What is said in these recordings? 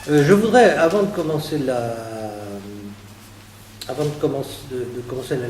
Je voudrais, avant de commencer la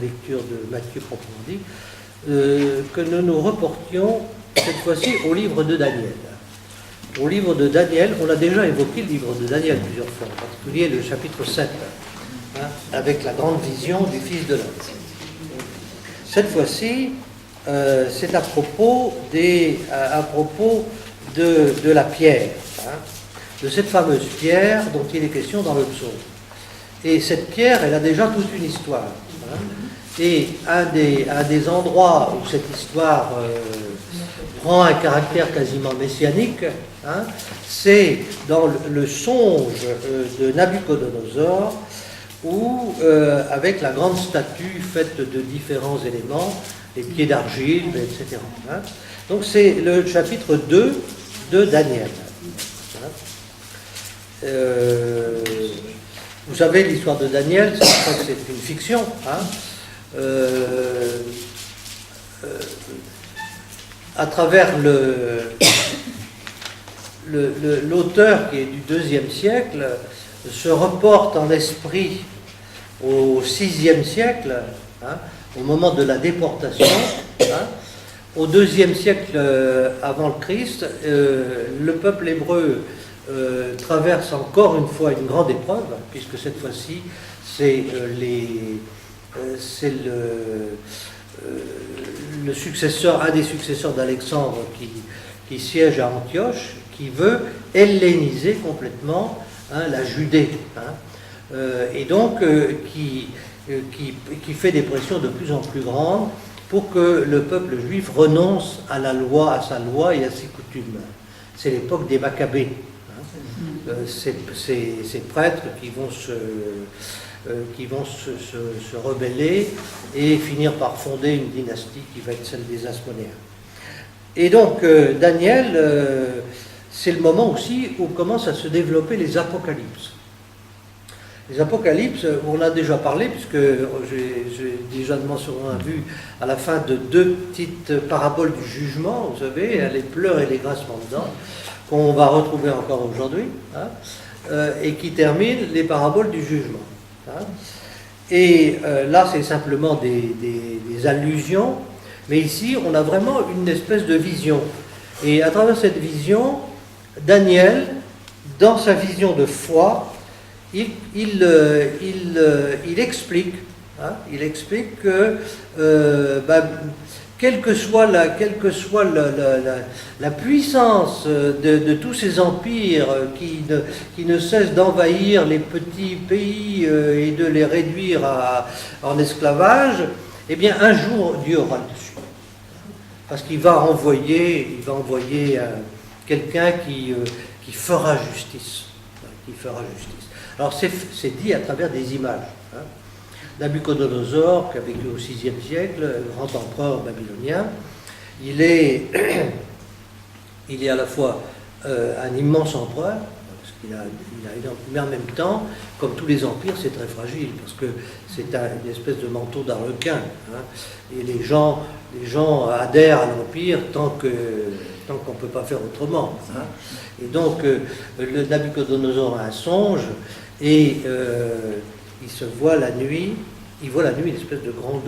lecture de Matthieu proprement dit, que nous nous reportions cette fois-ci au livre de Daniel. Au livre de Daniel, on a déjà évoqué le livre de Daniel plusieurs fois, en particulier le chapitre 7, avec la grande vision du Fils de l'homme. Cette fois-ci, c'est à propos de la pierre, de cette fameuse pierre dont il est question dans le psaume. Et cette pierre, elle a déjà toute une histoire. Et un des endroits où cette histoire prend un caractère quasiment messianique, c'est dans le songe de Nabuchodonosor, où, avec la grande statue faite de différents éléments, les pieds d'argile, etc. Donc c'est le chapitre 2 de Daniel. Vous savez, l'histoire de Daniel, c'est une fiction. À travers l'auteur qui est du IIe siècle se reporte en esprit au VIe siècle, au moment de la déportation. Au IIe siècle avant le Christ, le peuple hébreu traverse encore une fois une grande épreuve, puisque cette fois-ci, c'est le successeur, un des successeurs d'Alexandre qui siège à Antioche, qui veut helléniser complètement la Judée, et donc qui fait des pressions de plus en plus grandes pour que le peuple juif renonce à la loi, à sa loi et à ses coutumes. C'est l'époque des Maccabées. Ces prêtres qui vont se rebeller et finir par fonder une dynastie qui va être celle des Asmonéens. Et donc, Daniel, c'est le moment aussi où commencent à se développer les apocalypses. Les apocalypses, on en a déjà parlé, puisque j'ai déjà mentionné vu à la fin de 2 petites paraboles du jugement, vous savez, les pleurs et les grincements de dents, qu'on va retrouver encore aujourd'hui, et qui terminent les paraboles du jugement. Et là, c'est simplement des allusions, mais ici, on a vraiment une espèce de vision. Et à travers cette vision, Daniel, dans sa vision de foi, il explique que quelle que soit la puissance de tous ces empires qui ne cessent d'envahir les petits pays et de les réduire en esclavage, eh bien un jour Dieu aura le dessus. Parce qu'il va envoyer quelqu'un qui fera justice. Alors c'est dit à travers des images. Nabuchodonosor, qui a vécu au VIe siècle, grand empereur babylonien, il est à la fois un immense empereur, parce qu'il a mais en même temps, comme tous les empires, c'est très fragile, parce que c'est une espèce de manteau d'arlequin. Et les gens adhèrent à l'empire tant qu'on ne peut pas faire autrement. Et donc, le Nabuchodonosor a un songe, et il voit la nuit une espèce de grande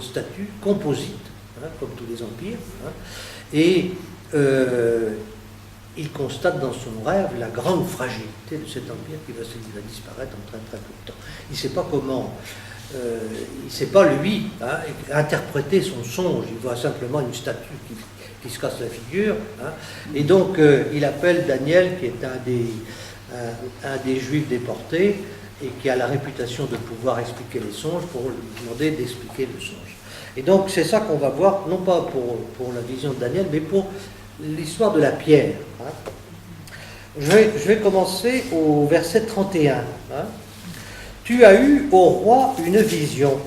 statue composite, comme tous les empires, et il constate dans son rêve la grande fragilité de cet empire qui va disparaître en très très peu de temps. Il ne sait pas comment, il ne sait pas lui interpréter son songe, il voit simplement une statue qui se casse la figure, et donc il appelle Daniel, qui est un des juifs déportés, et qui a la réputation de pouvoir expliquer les songes, pour lui demander d'expliquer le songe. Et donc c'est ça qu'on va voir, non pas pour la vision de Daniel, mais pour l'histoire de la pierre. Je vais commencer au verset 31. Tu as eu, ô roi, une vision.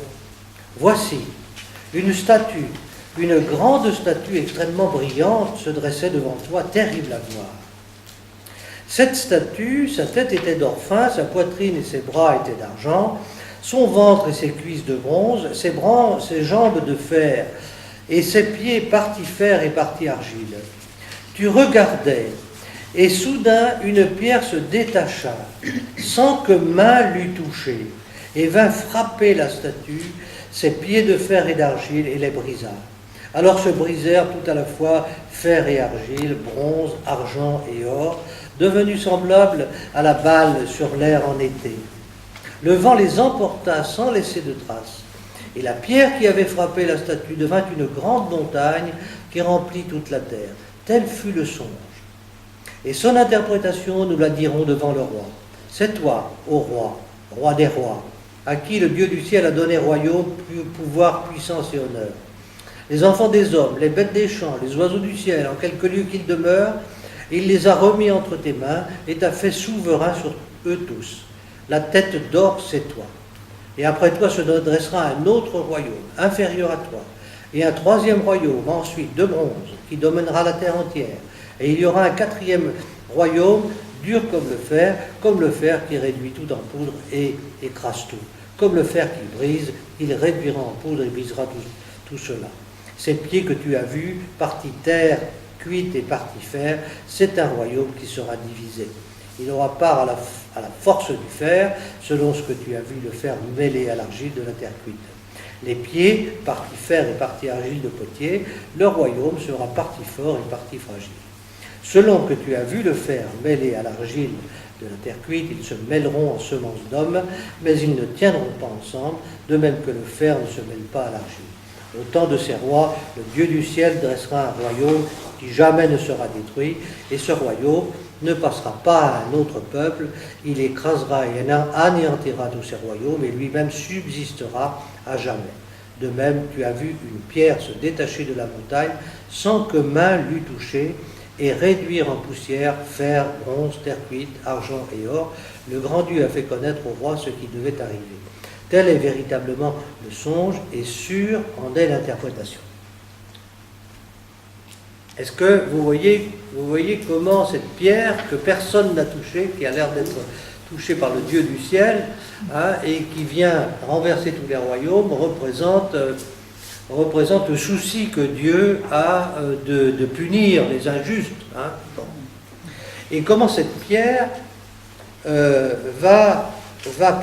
Voici, une statue, une grande statue extrêmement brillante se dressait devant toi, terrible à voir. Cette statue, sa tête était d'or fin, sa poitrine et ses bras étaient d'argent, son ventre et ses cuisses de bronze, ses jambes de fer, et ses pieds partie fer et partie argile. Tu regardais, Et soudain, une pierre se détacha, sans que main l'eût touchée, et vint frapper la statue, ses pieds de fer et d'argile, et les brisa. Alors se brisèrent tout à la fois fer et argile, bronze, argent et or, devenus semblables à la balle sur l'air en été. Le vent les emporta sans laisser de traces. Et la pierre qui avait frappé la statue devint une grande montagne qui remplit toute la terre. Tel fut le songe. Et son interprétation, nous la dirons devant le roi. C'est toi, ô roi, roi des rois, à qui le Dieu du ciel a donné royaume, pouvoir, puissance et honneur. Les enfants des hommes, les bêtes des champs, les oiseaux du ciel, en quelque lieu qu'ils demeurent, il les a remis entre tes mains et t'a fait souverain sur eux tous. La tête d'or, c'est toi. Et après toi se dressera un autre royaume, inférieur à toi, et un troisième royaume, ensuite de bronze, qui dominera la terre entière. Et il y aura un quatrième royaume, dur comme le fer qui réduit tout en poudre et écrase tout. Comme le fer qui brise, il réduira en poudre et brisera tout cela. Ces pieds que tu as vus, partie terre cuite et partie fer, c'est un royaume qui sera divisé. Il aura part à la force du fer, selon ce que tu as vu le fer mêlé à l'argile de la terre cuite. Les pieds, partie fer et partie argile de potier, leur royaume sera partie fort et partie fragile. Selon que tu as vu le fer mêlé à l'argile de la terre cuite, ils se mêleront en semences d'hommes, mais ils ne tiendront pas ensemble, de même que le fer ne se mêle pas à l'argile. Au temps de ces rois, le Dieu du ciel dressera un royaume qui jamais ne sera détruit, et ce royaume ne passera pas à un autre peuple, il écrasera et anéantira tous ces royaumes, et lui-même subsistera à jamais. De même, tu as vu une pierre se détacher de la montagne, sans que main l'eût touchée, et réduire en poussière fer, bronze, terre cuite, argent et or. Le grand Dieu a fait connaître au roi ce qui devait arriver. Tel est véritablement le songe, et sûr en est l'interprétation. Est-ce que vous voyez comment cette pierre que personne n'a touchée, qui a l'air d'être touchée par le Dieu du ciel, et qui vient renverser tous les royaumes, représente le souci que Dieu a de punir les injustes. Bon. Et comment cette pierre va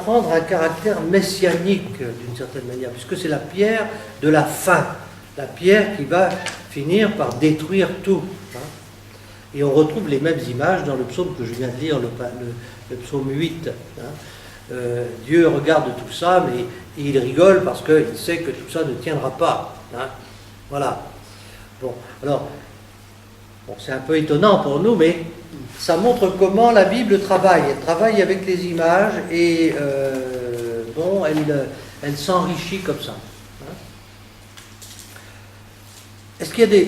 prendre un caractère messianique d'une certaine manière, puisque c'est la pierre de la fin, la pierre qui va finir par détruire tout. Et on retrouve les mêmes images dans le psaume que je viens de lire, le psaume 8. Dieu regarde tout ça, mais il rigole parce qu'il sait que tout ça ne tiendra pas. Voilà. Bon, alors, c'est un peu étonnant pour nous, mais ça montre comment la Bible travaille. Elle travaille avec les images et elle s'enrichit comme ça. Est-ce qu'il y a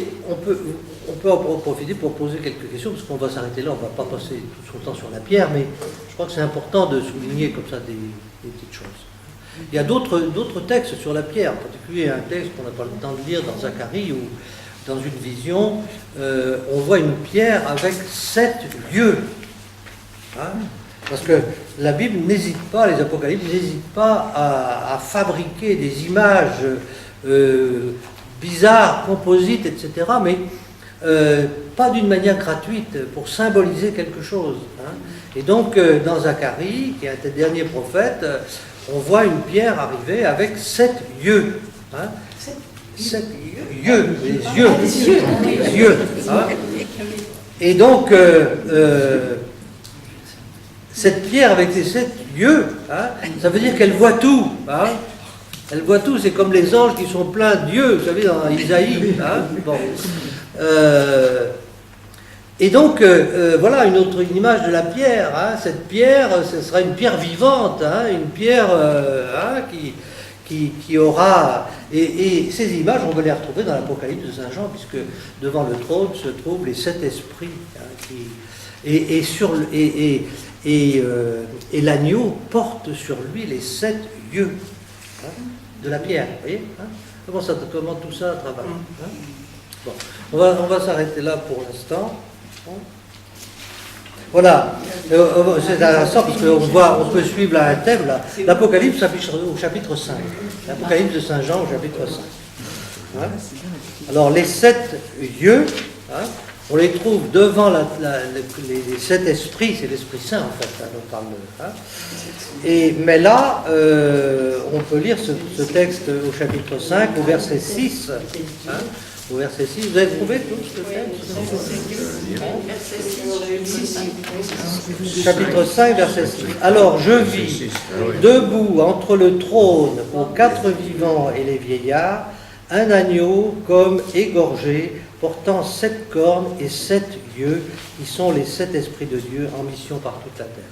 on peut en profiter pour poser quelques questions, parce qu'on va s'arrêter là, on ne va pas passer tout son temps sur la pierre, mais je crois que c'est important de souligner comme ça des petites choses. Il y a d'autres textes sur la pierre, en particulier un texte qu'on n'a pas le temps de lire dans Zacharie, où dans une vision, on voit une pierre avec 7 yeux. Parce que la Bible n'hésite pas, les Apocalypses n'hésitent pas à fabriquer des images bizarres, composites, etc., mais pas d'une manière gratuite, pour symboliser quelque chose. Et donc, dans Zacharie, qui est un des derniers prophètes, on voit une pierre arriver avec 7 yeux. 7 yeux, les yeux. Et donc, cette pierre avec les 7 yeux, ça veut dire qu'elle voit tout. Elle voit tout, c'est comme les anges qui sont pleins d'yeux, vous savez, dans Isaïe. Bon. Et donc, voilà une image de la pierre. Cette pierre, ce sera une pierre vivante, une pierre qui aura... Et ces images, on va les retrouver dans l'Apocalypse de Saint Jean, puisque devant le trône se trouvent les 7 esprits. Et l'agneau porte sur lui les 7 yeux de la pierre. Vous voyez comment tout ça travaille. Bon, on va s'arrêter là pour l'instant. Voilà, c'est à l'instant parce qu'on peut suivre là un thème. L'Apocalypse au chapitre 5. L'Apocalypse de Saint Jean au chapitre 5. Alors les 7 yeux, On les trouve devant les 7 esprits, c'est l'Esprit Saint en fait, hein, dont on parle. Hein. Mais là, on peut lire ce texte au chapitre 5, au verset 6. Hein, au verset 6, vous avez trouvé tout ce texte? Chapitre 5, verset 6. Alors je vis, debout entre le trône, aux 4 vivants et les vieillards, un agneau comme égorgé, portant 7 cornes et 7 yeux, qui sont les 7 esprits de Dieu en mission par toute la terre.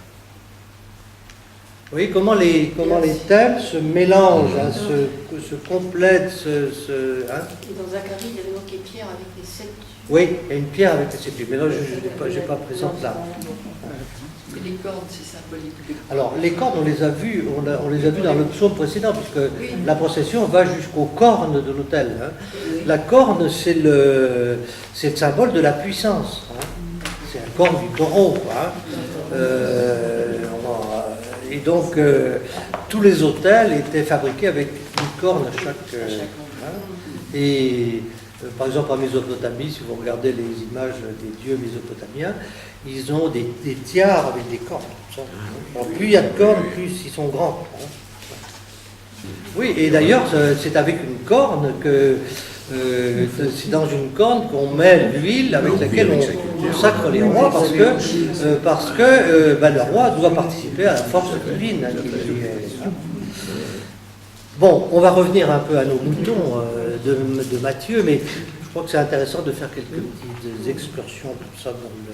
Vous voyez comment les thèmes se mélangent, hein, se complètent, hein. Et dans Zacharie, il y avait donc les pierres avec les 7 yeux. Oui, il y a une pierre avec les 7 yeux, mais là je n'ai pas présente là. Et les cordes, c'est symbolique. Alors, les cornes, on les a vues dans le psaume précédent, puisque la procession va jusqu'aux cornes de l'autel. Hein. La corne, c'est le symbole de la puissance. Hein. C'est un corne du taureau. Hein. Et donc, tous les autels étaient fabriqués avec une corne à chaque. Hein. Et par exemple, en Mésopotamie, si vous regardez les images des dieux mésopotamiens, ils ont des tiares avec des cornes. Alors, plus il y a de cornes, plus ils sont grands. Hein. Oui, et d'ailleurs, c'est avec une corne que c'est dans une corne qu'on met l'huile avec laquelle on sacre les rois, parce que le roi doit participer à la force divine. Hein. Bon, on va revenir un peu à nos moutons de Matthieu, mais je crois que c'est intéressant de faire quelques petites excursions comme ça dans le